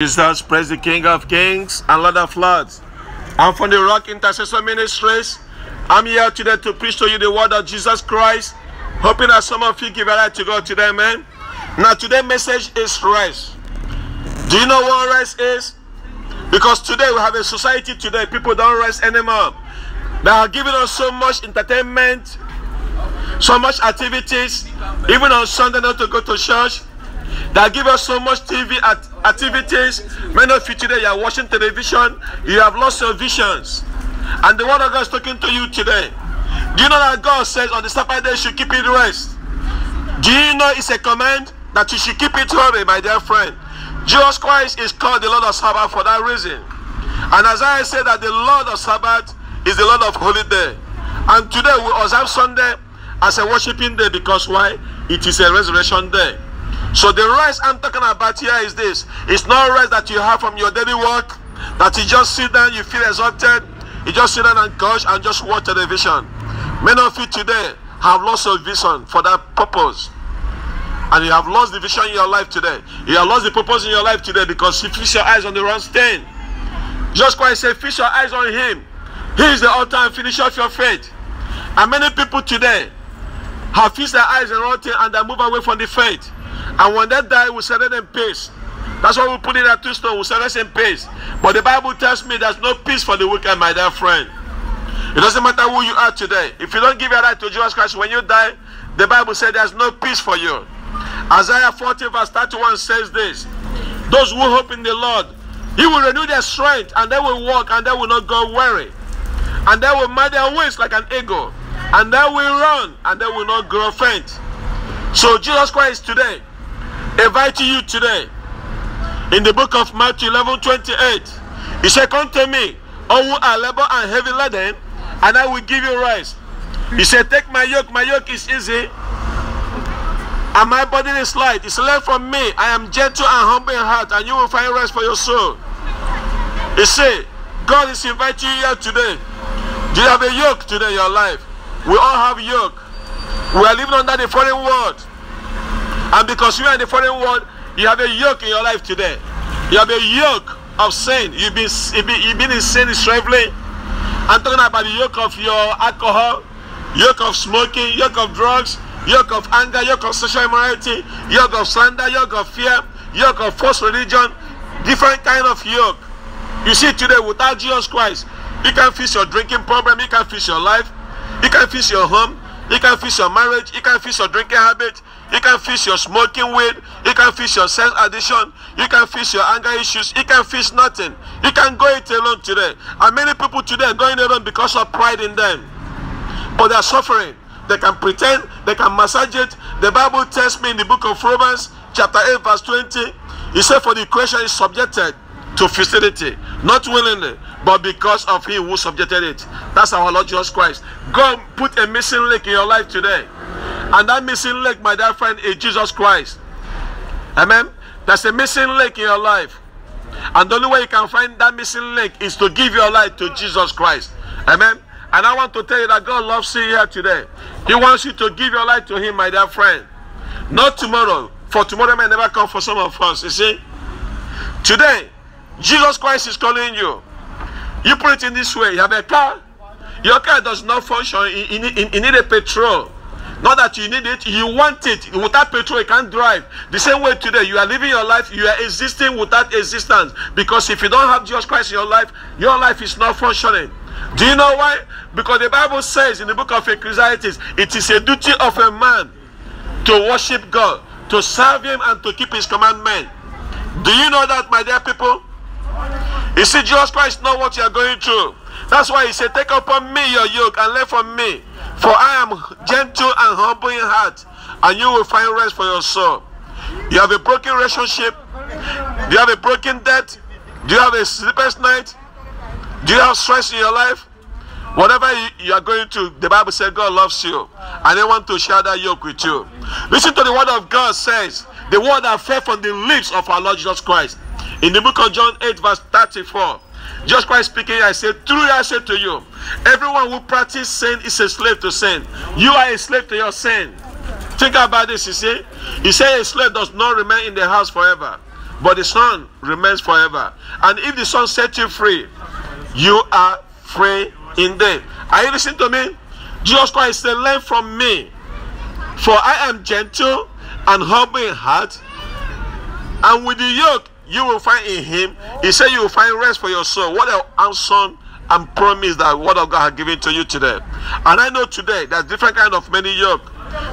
Jesus, praise the King of Kings and Lord of Lords. I'm from the Rock Intercessor Ministries. I'm here today to preach to you the word of Jesus Christ, hoping that some of you give a light to God today, man. Now, today's message is rest. Do you know what rest is? Because today we have a society today, people don't rest anymore. They are giving us so much entertainment, so much activities, even on Sunday not to go to church. They give us so much TV activities. Many of you today, you are watching television, you have lost your visions. And the word of God is talking to you today. Do you know that God says on the Sabbath day you should keep it rest? Do you know it's a command that you should keep it holy, my dear friend? Jesus Christ is called the Lord of Sabbath for that reason. And Isaiah said that the Lord of Sabbath is the Lord of Holy Day. And today we observe Sunday as a worshiping day because why? It is a resurrection day. So the rest I'm talking about here is this. It's not rest that you have from your daily work, that you just sit down, you feel exhausted, you just sit down and couch and just watch television. Many of you today have lost your vision for that purpose. And you have lost the vision in your life today. You have lost the purpose in your life today because you fix your eyes on the wrong thing. Jesus Christ said, fix your eyes on Him. He is the author and finisher of your faith. And many people today have fixed their eyes on the wrong thing and they move away from the faith. And when they die, we set them in peace. That's why we put in that tombstone, we set us in peace. But the Bible tells me there's no peace for the wicked, my dear friend. It doesn't matter who you are today. If you don't give your life to Jesus Christ, when you die, the Bible says there's no peace for you. Isaiah 40 verse 31 says this. Those who hope in the Lord, He will renew their strength, and they will walk, and they will not go weary. And they will mount their wings like an eagle, and they will run, and they will not grow faint. So Jesus Christ today inviting you today in the book of Matthew 11:28. He said, come to me, all who are labor and heavy laden, and I will give you rest. He said, take my yoke is easy, and my burden is light. He said, learn from me, I am gentle and humble in heart, and you will find rest for your soul. He said, God is inviting you here today. Do you have a yoke today in your life? We all have yoke. We are living under the foreign world. And because you are in the foreign world, you have a yoke in your life today. You have a yoke of sin. You've been in sin slavery. I'm talking about the yoke of your alcohol, yoke of smoking, yoke of drugs, yoke of anger, yoke of sexual immorality, yoke of slander, yoke of fear, yoke of false religion, different kind of yoke. You see today, without Jesus Christ, you can fix your drinking problem, you can fix your life, you can fix your home, you can fix your marriage, you can fix your drinking habit, you can fix your smoking weed, you can fix your sex addiction, you can fix your anger issues, you can fix nothing. You can go it alone today. And many people today are going alone because of pride in them. But they are suffering. They can pretend, they can massage it. The Bible tells me in the book of Romans, chapter 8, verse 20, it said, for the creation is subjected to futility, not willingly, but because of Him who subjected it. That's our Lord Jesus Christ. God put a missing link in your life today. And that missing link, my dear friend, is Jesus Christ. Amen. There's a missing link in your life. And the only way you can find that missing link is to give your life to Jesus Christ. Amen. And I want to tell you that God loves you here today. He wants you to give your life to Him, my dear friend. Not tomorrow. For tomorrow may never come for some of us. You see? Today, Jesus Christ is calling you. You put it in this way. You have a car. Your car does not function. You need a petrol. Not that you need it, you want it. Without petrol, you can't drive. The same way today, you are living your life, you are existing without existence. Because if you don't have Jesus Christ in your life is not functioning. Do you know why? Because the Bible says in the book of Ecclesiastes, it is a duty of a man to worship God, to serve Him, and to keep His commandment. Do you know that, my dear people? You see, Jesus Christ knows what you are going through. That's why He said, take upon me your yoke and learn from me. For I am gentle and humble in heart, and you will find rest for your soul. You have a broken relationship? Do you have a broken debt? Do you have a sleepless night? Do you have stress in your life? Whatever you are going through, the Bible says God loves you, and they want to share that yoke with you. Listen to the word of God says, the word that fell from the lips of our Lord Jesus Christ. In the book of John 8, verse 34. Jesus Christ speaking, I said, truly I say to you, everyone who practices sin is a slave to sin. You are a slave to your sin. Think about this, you see. He said a slave does not remain in the house forever. but the Son remains forever. And if the Son sets you free, you are free indeed. Are you listening to me? Jesus Christ said, learn from me, for I am gentle and humble in heart, and with the yoke you will find in him. He said you will find rest for your soul. What an awesome and promise that the word of God has given to you today. And I know today there's different kind of many yoke,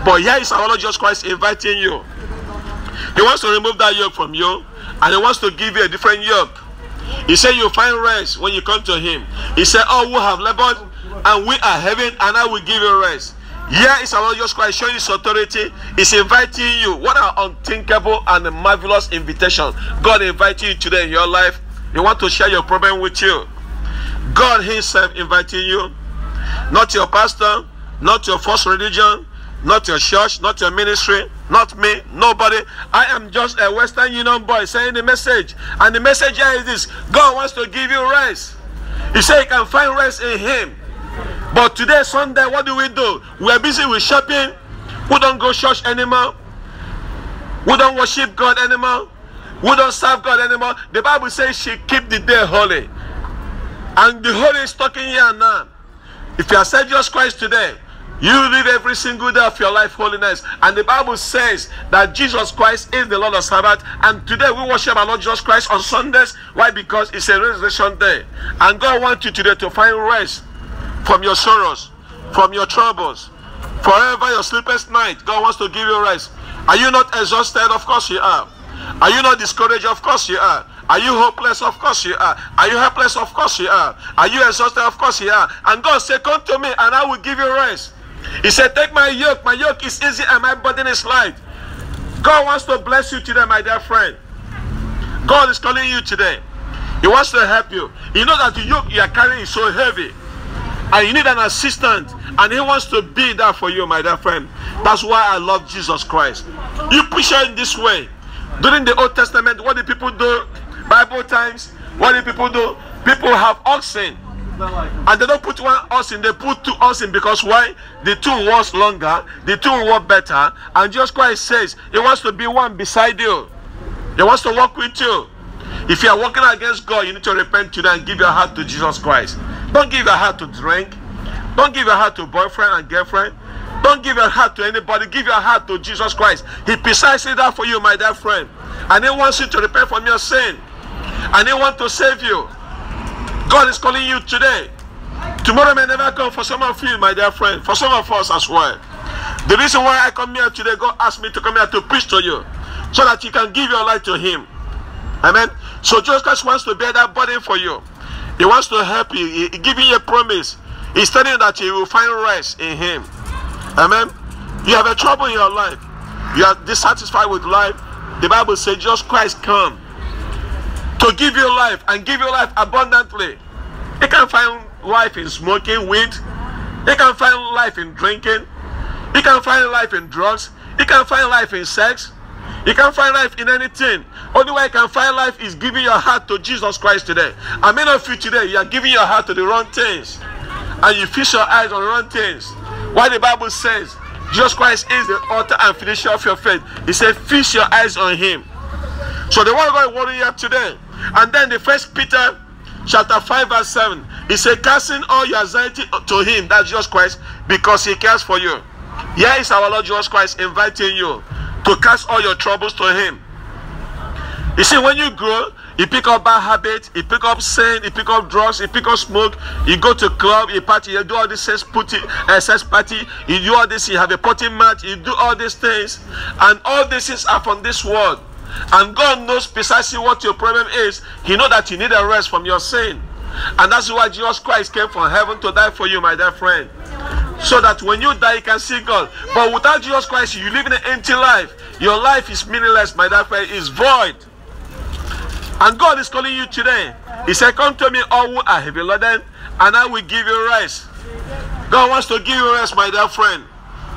but here is our Lord Jesus Christ inviting you. He wants to remove that yoke from you, and he wants to give you a different yoke. He said you'll find rest when you come to him. He said, oh, who have labored and we are heavy, and I will give you rest. Here is our Lord Jesus Christ showing his authority. He's inviting you. What an unthinkable and a marvelous invitation. God inviting you today in your life. He wants to share your problem with you. God himself inviting you. Not your pastor, not your false religion, not your church, not your ministry, not me, nobody. I am just a Western Union boy saying the message. And the message here is this: God wants to give you rest. He said you can find rest in him. But today, Sunday, what do? We are busy with shopping. We don't go church anymore. We don't worship God anymore. We don't serve God anymore. The Bible says she keep the day holy. And the holy is talking here now. If you accept Jesus Christ today, you live every single day of your life holiness. And the Bible says that Jesus Christ is the Lord of Sabbath. And today we worship our Lord Jesus Christ on Sundays. Why? Because it's a resurrection day. And God wants you today to find rest from your sorrows, from your troubles, forever your sleepless night. God wants to give you rest. Are you not exhausted? Of course you are. Are you not discouraged? Of course you are. Are you hopeless? Of course you are. Are you helpless? Of course you are. Are you exhausted? Of course you are. And God said, come to me and I will give you rest. He said, take my yoke. My yoke is easy and my burden is light. God wants to bless you today, my dear friend. God is calling you today. He wants to help you. You know that the yoke you are carrying is so heavy, and you need an assistant, and he wants to be there for you, my dear friend. That's why I love Jesus Christ. You push it in this way. During the Old Testament, what did people do? Bible times, what did people do? People have oxen, and they don't put one oxen, they put two oxen. Because why? The two was longer, the two were better. And Jesus Christ says he wants to be one beside you. He wants to walk with you. If you are walking against God, you need to repent today and give your heart to Jesus Christ. Don't give your heart to drink. Don't give your heart to boyfriend and girlfriend. Don't give your heart to anybody. Give your heart to Jesus Christ. He precisely that for you, my dear friend. And he wants you to repent from your sin. And he wants to save you. God is calling you today. Tomorrow may never come for some of you, my dear friend. For some of us as well. The reason why I come here today, God asked me to come here to preach to you, so that you can give your life to him. Amen. So Jesus Christ wants to bear that burden for you. He wants to help you. He's giving you a promise. He's telling you that you will find rest in him. Amen. You have a trouble in your life. You are dissatisfied with life. The Bible says Jesus Christ come to give you life, and give you life abundantly. You can find life in smoking weed. You can find life in drinking. You can find life in drugs. You can find life in sex. You can find life in anything. Only way you can find life is giving your heart to Jesus Christ today. And many of you today, you are giving your heart to the wrong things, and you fix your eyes on the wrong things. Why the Bible says Jesus Christ is the author and finisher of your faith. He said, fix your eyes on him. So the word of God is warning you today. And then the 1 Peter chapter 5 verse 7, he said, casting all your anxiety to him, that's Jesus Christ, because he cares for you. Here is our Lord Jesus Christ inviting you to cast all your troubles to him. You see, when you grow, you pick up bad habits, you pick up sin, you pick up drugs, you pick up smoke, you go to club, you party, you do all this sex party, you do all this, you have a party mat, you do all these things, and all these things are from this world. And God knows precisely what your problem is. He knows that you need a rest from your sin. And that's why Jesus Christ came from heaven to die for you, my dear friend. So that when you die, you can see God. But without Jesus Christ, you live in an empty life. Your life is meaningless, my dear friend. It's void. And God is calling you today. He said, come to me, all who are heavy laden, and I will give you rest. God wants to give you rest, my dear friend.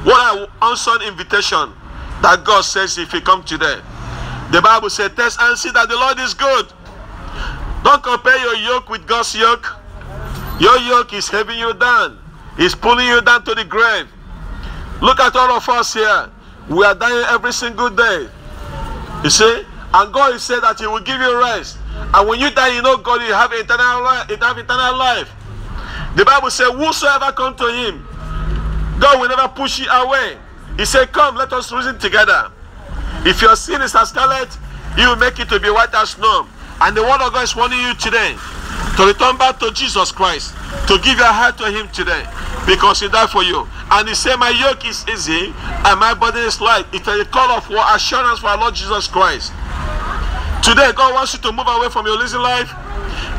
What an awesome invitation that God says if you come today. The Bible says, test and see that the Lord is good. Don't compare your yoke with God's yoke. Your yoke is heaving you down. It's pulling you down to the grave. Look at all of us here. We are dying every single day. You see? And God is saying that He will give you rest. And when you die, you know God will have eternal life. The Bible says, whosoever come to Him, God will never push you away. He said, come, let us reason together. If your sin is as scarlet, He will make it to be white as snow. And the word of God is warning you today to return back to Jesus Christ, to give your heart to Him today, because He died for you. And He said, my yoke is easy and my burden is light. It's a call of assurance for our Lord Jesus Christ. Today, God wants you to move away from your lazy life.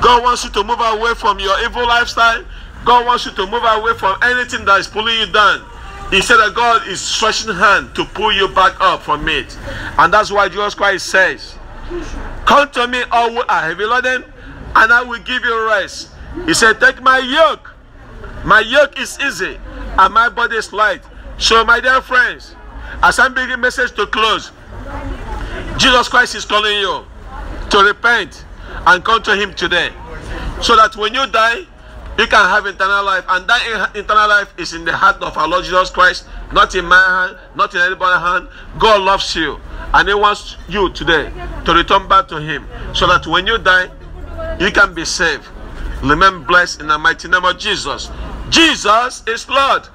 God wants you to move away from your evil lifestyle. God wants you to move away from anything that is pulling you down. He said that God is stretching hand to pull you back up from it. And that's why Jesus Christ says, come to me, all who are heavy laden, and I will give you rest. He said, take my yoke. My yoke is easy, and my body is light. So, my dear friends, as I'm bringing message to close, Jesus Christ is calling you to repent and come to Him today, so that when you die, you can have eternal life. And that eternal life is in the heart of our Lord Jesus Christ, not in my hand, not in anybody's hand. God loves you, and He wants you today to return back to Him, so that when you die, you can be saved. Remain blessed in the mighty name of Jesus. Jesus is Lord.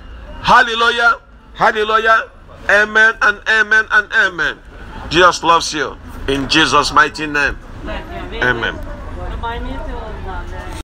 Hallelujah. Hallelujah. Amen and amen and amen. Jesus loves you. In Jesus' mighty name. Amen.